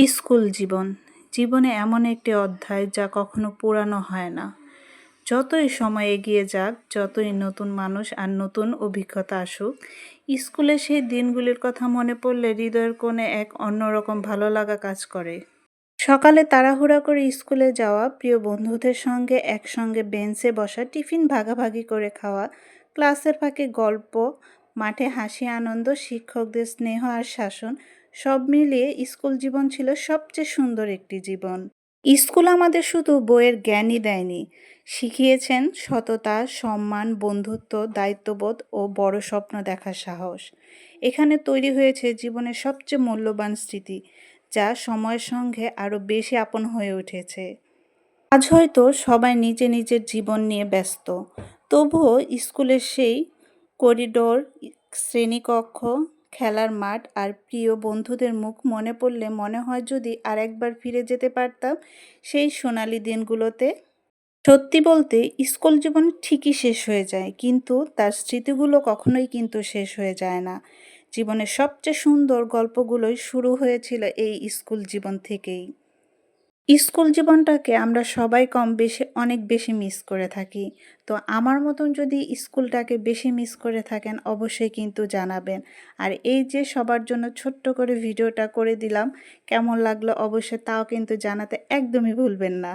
School জীবন জীবনে এমন একটি অধ্যায় যা কখনো পুরানো হয় না। যতই সময় এগিয়ে যাক, যতই নতুন মানুষ আর নতুন অভিজ্ঞতা আসুক, স্কুলের সেই দিনগুলির কথা মনে পড়লে হৃদয়ের কোণে এক অন্যরকম ভালো লাগা কাজ করে। সকালে তাড়াহুড়া করে স্কুলে যাওয়া, প্রিয় বন্ধুদের সঙ্গে একসঙ্গে বেঞ্চে বসা, টিফিন ভাগাভাগি করে খাওয়া, ক্লাসের ফাঁকে গল্প, মাঠে হাসি আনন্দ, শিক্ষকদের স্নেহ আর শাসন, সব মিলিয়ে স্কুল জীবন ছিল সবচেয়ে সুন্দর একটি জীবন। স্কুল আমাদের শুধু বইয়ের জ্ঞানই দেয়নি, শিখিয়েছেন সততা, সম্মান, বন্ধুত্ব, দায়িত্ববোধ ও বড় স্বপ্ন দেখার সাহস। এখানে তৈরি হয়েছে জীবনের সবচেয়ে মূল্যবান স্মৃতি, যা সময়ের সঙ্গে আরও বেশি আপন হয়ে উঠেছে। আজ হয়তো সবাই নিজের জীবন নিয়ে ব্যস্ত, তবুও স্কুলের সেই করিডোর, শ্রেণীকক্ষ, খেলার মাঠ আর প্রিয় বন্ধুদের মুখ মনে পড়লে মনে হয় যদি আরেকবার ফিরে যেতে পারতাম সেই সোনালি দিনগুলোতে। সত্যি বলতে স্কুল জীবন ঠিকই শেষ হয়ে যায়, কিন্তু তার স্মৃতিগুলো কখনোই কিন্তু শেষ হয়ে যায় না। জীবনের সবচেয়ে সুন্দর গল্পগুলোই শুরু হয়েছিল এই স্কুল জীবন থেকেই। স্কুল জীবনটাকে আমরা সবাই কম বেশি অনেক বেশি মিস করে থাকি। তো আমার মতন যদি স্কুলটাকে বেশি মিস করে থাকেন অবশ্যই কিন্তু জানাবেন। আর এই যে সবার জন্য ছোট্ট করে ভিডিওটা করে দিলাম, কেমন লাগলো অবশ্যই তাও কিন্তু জানাতে একদমই ভুলবেন না।